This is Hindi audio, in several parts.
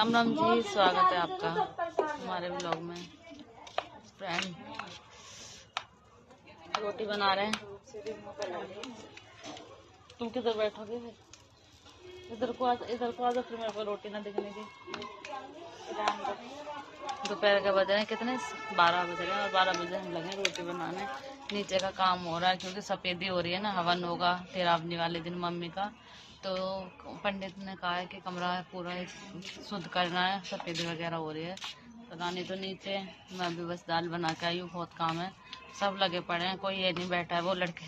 राम राम जी, स्वागत है आपका हमारे ब्लॉग में। फ्रेंड रोटी बना रहे हैं। तुम किधर बैठोगे? इधर को आ जाओ, फिर मेरे को रोटी ना दिखने की। दोपहर के बज रहे हैं कितने, 12 बज रहे हैं और 12 बजे हम लगे रोटी बनाने। नीचे का काम हो रहा है क्योंकि सफेदी हो रही है ना, हवन होगा तेरावनी वाले दिन मम्मी का। तो पंडित ने कहा है कि कमरा पूरा शुद्ध करना है, सफेदी वगैरह हो रही है। तो रानी तो नीचे, मैं भी बस दाल बना के आई हूँ। बहुत काम है, सब लगे पड़े हैं, कोई ये नहीं बैठा है। वो लड़के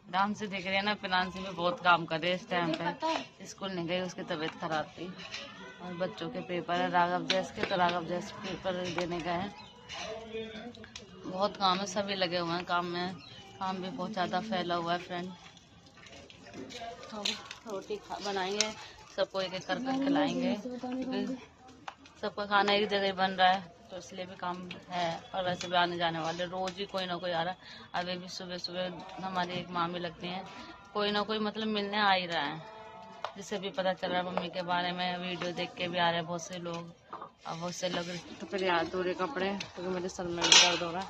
डांस से दिख रही है ना, पिनांसी भी बहुत काम कर रही है इस टाइम पे। स्कूल नहीं गई, उसकी तबीयत खराब थी। और बच्चों के पेपर है राघव जैस के, तो राघव जैस पेपर देने गए हैं। बहुत काम है, सभी लगे हुए हैं काम में। काम भी बहुत ज़्यादा फैला हुआ है फ्रेंड। तो रोटी बनाएंगे, सबको एक एक कर खिलाएंगे क्योंकि सबका खाना एक जगह बन रहा है, तो इसलिए भी काम है। और वैसे भी आने जाने वाले रोज़ ही कोई ना कोई आ रहा है। अभी भी सुबह सुबह हमारी एक मामी लगती हैं, कोई ना कोई मतलब मिलने आ ही रहा है, जिससे भी पता चल रहा है मम्मी के बारे में। वीडियो देख के भी आ रहे हैं बहुत से लोग, और बहुत से लोग तो फिर याद हो रहे कपड़े, क्योंकि मेरे सर में भी दर्द हो रहा है,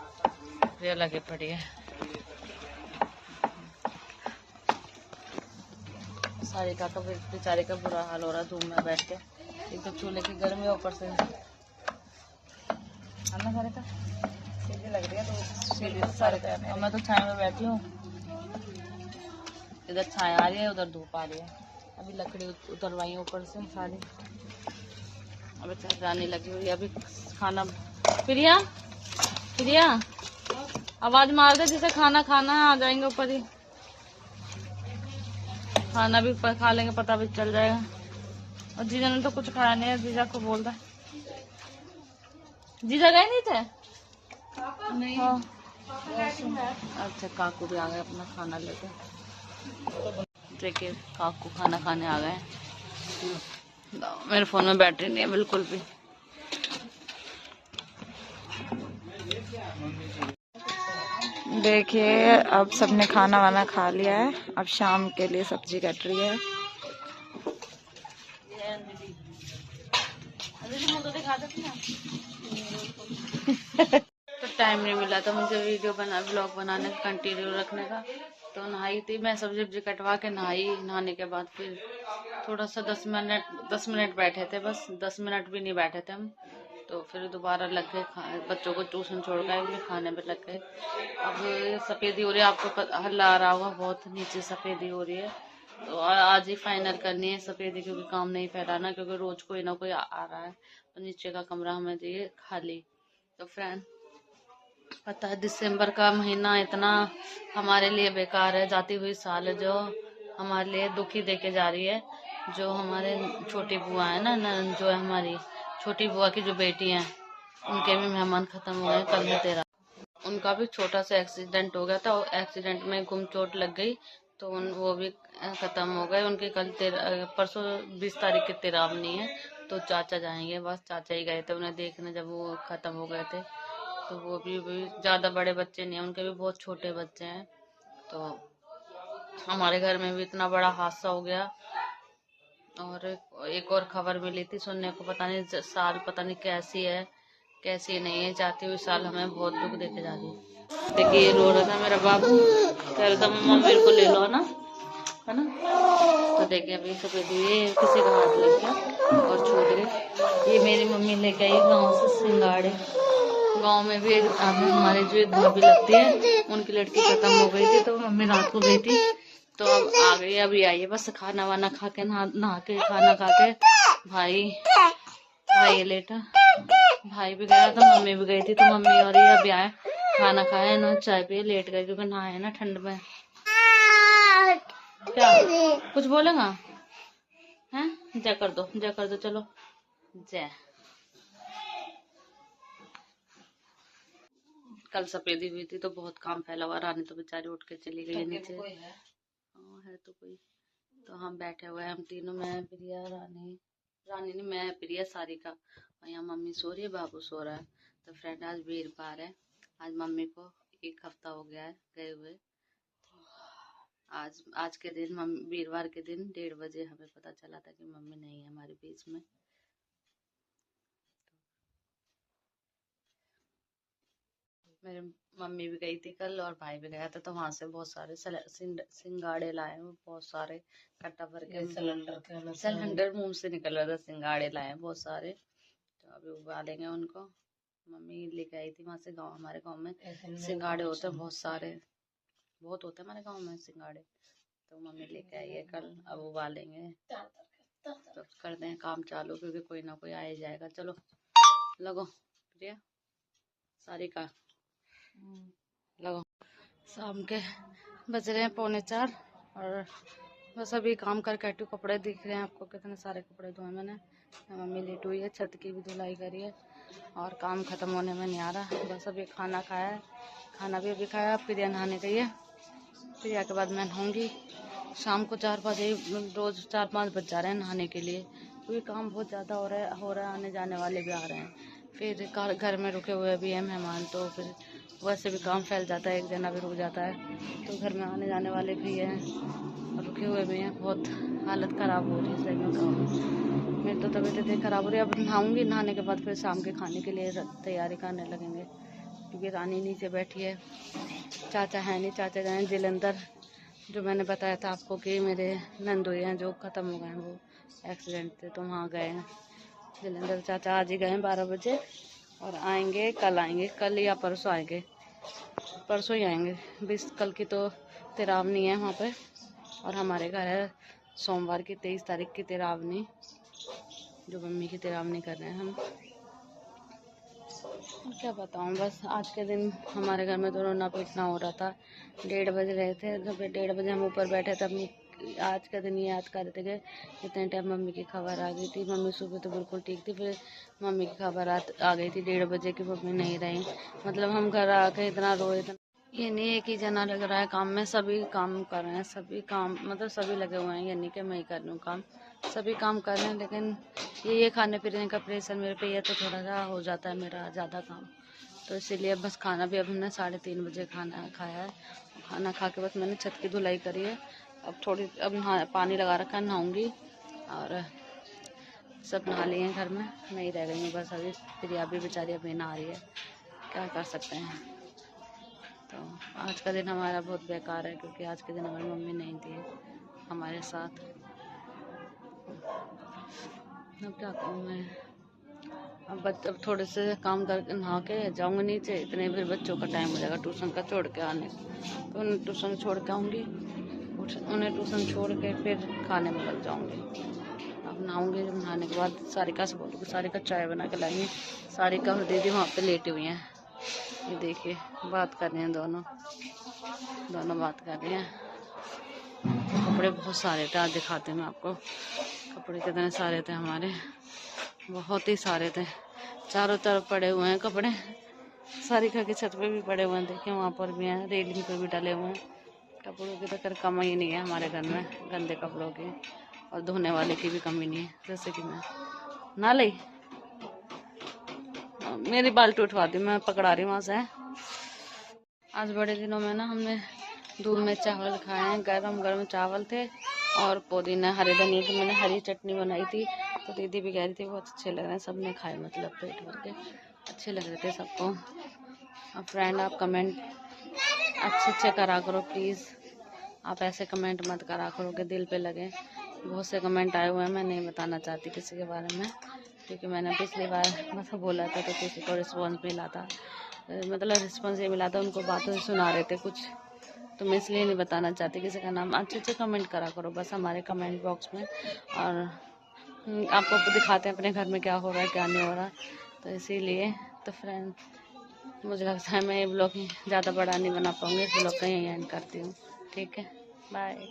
ये लगे पड़ी है। सारी का बेचारे का बुरा हाल हो रहा है धूप में बैठ के। एक तो चूल्हे की गर्मी, ऊपर से अन्ना सारे का सीधी लग रही है, तो सीधी सारे का। और मैं तो छाया में बैठी हूँ, इधर छाया आ रही है, उधर धूप आ रही है। अभी लकड़ी उतरवाई ऊपर से सारी, अभी जाने लगी हुई। अभी खाना, प्रिया प्रिया आवाज मार दे, जिसे खाना खाना है, आ जाएंगे ऊपर ही। खाना भी खा लेंगे, पता भी चल जाएगा। और जीजा ने तो कुछ खाया नहीं है, जीजा को बोल रहा है। जीजा गए नहीं थे? नहीं। हाँ। अच्छा, काकू भी आ गए अपना खाना लेके। देखिए काकू खाना खाने आ गए। मेरे फोन में बैटरी नहीं है बिल्कुल भी। देखिए अब सबने खाना वाना खा लिया है, अब शाम के लिए सब्जी कट रही है। तो टाइम नहीं मिला था मुझे वीडियो ब्लॉग बनाने का, कंटिन्यू रखने का। तो नहाई थी मैं, सब्जी वब्जी कटवा के नहाई। नहाने के बाद फिर थोड़ा सा 10 मिनट बैठे थे, बस 10 मिनट भी नहीं बैठे थे हम। तो फिर दोबारा लग गए बच्चों को ट्यूशन छोड़ कर खाने में लग गए। अब सफेदी हो रही है, आपको हल्ला आ रहा होगा, बहुत नीचे सफेदी हो रही है। तो आज ही फाइनल करनी है सफेदी, क्योंकि काम नहीं फैलाना, क्योंकि रोज कोई ना कोई आ रहा है। तो नीचे का कमरा हमें चाहिए खाली। तो फ्रेंड पता है दिसंबर का महीना इतना हमारे लिए बेकार है, जाती हुई साल जो हमारे लिए दुखी देके जा रही है। जो हमारे छोटी बुआ है ना, जो है हमारी छोटी बुआ की जो बेटी है, उनके भी मेहमान खत्म हो गए। कल है 13, उनका भी छोटा सा एक्सीडेंट हो गया था, एक्सीडेंट में गुम चोट लग गई, तो वो भी खत्म हो गए। उनके कल परसों 20 तारीख की तेरावनी है, तो चाचा जाएंगे। बस चाचा ही गए थे उन्हें देखने जब वो खत्म हो गए थे। तो वो भी ज्यादा बड़े बच्चे नहीं है, उनके भी बहुत छोटे बच्चे हैं। तो हमारे घर में भी इतना बड़ा हादसा हो गया। और एक और खबर मिली थी सुनने को, पता नहीं साल पता नहीं कैसी है कैसी नहीं है, जाती हुई साल हमें बहुत दुख देके जा रही है। देखिए ये रो रहा था मेरा बाबू, कह रहा था मम्मा मेरे को ले लो ना, है ना। तो देखिए अभी सफेद हुई, किसी का हाथ लग गया और छूट गए। ये मेरी मम्मी लेके आई गाँव से सिंगाड़े। गांव में भी अभी हमारे जो एक भाभी लगती है, उनकी लड़की खत्म हो गई थी, तो मम्मी रात को गई थी, तो अब आ गई, अभी आई है। बस खाना वाना खा के, नहा के खाना खा के भाई लेटा, भाई भी गया था, मम्मी भी गई थी। तो मम्मी और ये अभी आए, खाना खाया, इन्होंने चाय पिए, लेट गए क्योंकि नहाए ना ठंड में। क्या कुछ बोलेगा? हैं? जय कर दो, जय कर दो, चलो जय। कल सफेदी हुई थी तो बहुत काम फैला हुआ। रानी तो बेचारी उठ के चली गई नीचे। हाँ है तो कोई। तो हम बैठे हुए हैं, हम तीनों, मैं प्रिया रानी नहीं, मैं प्रिया सारिका, और यहाँ मम्मी सो रही है, बाबू सो रहा है। तो फ्रेंड आज वीरवार है, आज मम्मी को 1 हफ्ता हो गया है गए हुए। आज के दिन वीरवार के दिन 1:30 बजे हमें पता चला था कि मम्मी नहीं है हमारे बीच में। मेरी मम्मी भी गई थी कल और भाई भी गया था, तो वहां से बहुत सारे सिंगाड़े लाए हैं, बहुत सारे कट्टा भर के सिलेंडर मुंह से निकल रहा था, सिंगाड़े लाए हैं बहुत सारे, तो अभी उबालेंगे उनको। मम्मी लेके आई थी वहां से, गाँव हमारे गाँव में सिंगाड़े होते हैं बहुत सारे, बहुत होते हैं हमारे गाँव में सिंगाड़े, तो मम्मी लेके आई है कल, अब उबालेंगे तो करते हैं काम चालू, क्योंकि कोई ना कोई आ ही जाएगा। चलो लगो प्रिया, सारी का लगो। शाम के बज रहे हैं 3:45 और बस अभी काम करके हटी हूँ। कपड़े दिख रहे हैं आपको, कितने सारे कपड़े धोए मैंने। मम्मी लेट हुई है, छत की भी धुलाई करी है और काम ख़त्म होने में नहीं आ रहा। बस अभी खाना खाया है, खाना भी अभी खाया। प्रिया नहाने गई है, प्रिया के बाद मैं नहाऊँगी। शाम को 4 बजे, रोज़ 4-5 बज जा रहे हैं नहाने के लिए, क्योंकि काम बहुत ज़्यादा हो रहा है। आने जाने वाले भी आ रहे हैं, फिर घर में रुके हुए भी हैं मेहमान, तो फिर वैसे भी काम फैल जाता है, एक जना भी रुक जाता है, तो घर में आने जाने वाले भी हैं और रुके हुए भी हैं। बहुत हालत ख़राब हो रही है सही में काम, मेरी तो तबीयत इतनी ख़राब हो रही है। अब नहाऊँगी, नहाने के बाद फिर शाम के खाने के लिए तैयारी करने लगेंगे, क्योंकि रानी नीचे बैठी है, चाचा है नहीं, चाचा गए हैं जलंधर। जो मैंने बताया था आपको कि मेरे नंदोई हैं जो ख़त्म हो गए हैं, वो एक्सीडेंट थे, तो वहाँ गए हैं जलंधर। चाचा आज ही गए हैं 12 बजे और आएंगे कल, आएंगे कल या परसों आएंगे, परसों ही आएंगे। 20 कल की तो तेरावनी है वहाँ पे, और हमारे घर है सोमवार की 23 तारीख की तेरावनी, जो मम्मी की तेरावनी कर रहे हैं हम। क्या बताऊँ, बस आज के दिन हमारे घर में तो रोना पीटना हो रहा था। 1:30 बज रहे थे, जब 1:30 बजे हम ऊपर बैठे तब आज का दिन याद कर रहे थे कि इतने टाइम मम्मी की खबर आ गई थी। मम्मी सुबह तो बिल्कुल ठीक थी, फिर मम्मी की खबर आ गई थी 1:30 बजे की मम्मी नहीं रही। मतलब हम घर आके इतना रोए, इतना ये नहीं है कि जना लग रहा है काम में, सभी काम कर रहे हैं, सभी काम मतलब सभी लगे हुए हैं, ये नहीं कि मैं ही कर रही हूँ काम, सभी काम कर रहे हैं। लेकिन ये खाने पीने का प्रेशर मेरे पे है, तो थोड़ा सा हो जाता है मेरा ज़्यादा काम, तो इसीलिए बस खाना भी अब हमने 3:30 बजे खाना खाया है। खाना खा के बस मैंने छत की धुलाई करी है, अब पानी लगा रखा है, नहाऊँगी। और सब नहा लिए हैं घर में, नहीं रह गई हूँ बस अभी। प्रिया भी बेचारी अभी नहा रही है, क्या कर सकते हैं। तो आज का दिन हमारा बहुत बेकार है, क्योंकि आज के दिन हमारी मम्मी नहीं थी हमारे साथ। अब क्या कहूँ मैं, अब थोड़े से काम करके नहा के जाऊँगी नीचे, इतने फिर बच्चों का टाइम हो जाएगा ट्यूशन का छोड़ के आने, तो उन्हें ट्यूशन छोड़ के आऊँगी, उन्हें ट्यूशन छोड़ के फिर खाने में लग जाऊँगी। अब नहाऊँगी, नहाने के बाद सारिका से बोलूँगी, सारिका चाय बना के लाएंगी। सारिका और दीदी वहाँ पे लेटी हुई हैं, ये देखिए बात कर रहे हैं, दोनों बात कर रहे हैं। कपड़े बहुत सारे थे, आज दिखाते हैं मैं आपको कपड़े कितने सारे थे हमारे, बहुत ही सारे थे, चारों तरफ पड़े हुए हैं कपड़े। सारिका की छत पे भी पड़े हुए हैं, देखिए वहाँ पर भी हैं, रेलिंग पे भी डाले हुए हैं। कपड़ों की तो खैर कमी ही नहीं है हमारे घर में, गंदे कपड़ों की, और धोने वाले की भी कमी नहीं है। जैसे कि मैं ना ली, मेरी बाल्टी उठवा दी, मैं पकड़ा रही वहाँ से। आज बड़े दिनों में ना हमने दूध में चावल खाए हैं, गरम गरम चावल थे और पुदीना हरे धनिया की मैंने हरी चटनी बनाई थी, तो दीदी भी कह रही थी बहुत अच्छे लग रहे हैं, सबने खाए, मतलब पेट भर के अच्छे लग रहे थे सबको। अब फ्रेंड आप कमेंट अच्छे करा करो प्लीज़, आप ऐसे कमेंट मत करा करो कि दिल पे लगे। बहुत से कमेंट आए हुए हैं, मैं नहीं बताना चाहती किसी के बारे में, क्योंकि मैंने पिछली बार मतलब बोला था तो किसी को रिस्पॉन्स मिला था, मतलब रिस्पॉन्स ये मिला था, उनको बातें सुना रहे थे कुछ, तो मैं इसलिए नहीं बताना चाहती किसी का नाम। अच्छे कमेंट करा करो बस हमारे कमेंट बॉक्स में, और आपको दिखाते हैं अपने घर में क्या हो रहा है क्या नहीं हो रहा, तो इसीलिए। तो फ्रेंड मुझे लगता है मैं ये ब्लॉग ज़्यादा बड़ा नहीं बना पाऊँगी, इस ब्लॉग का यहीं एंड करती हूँ, ठीक है, बाय।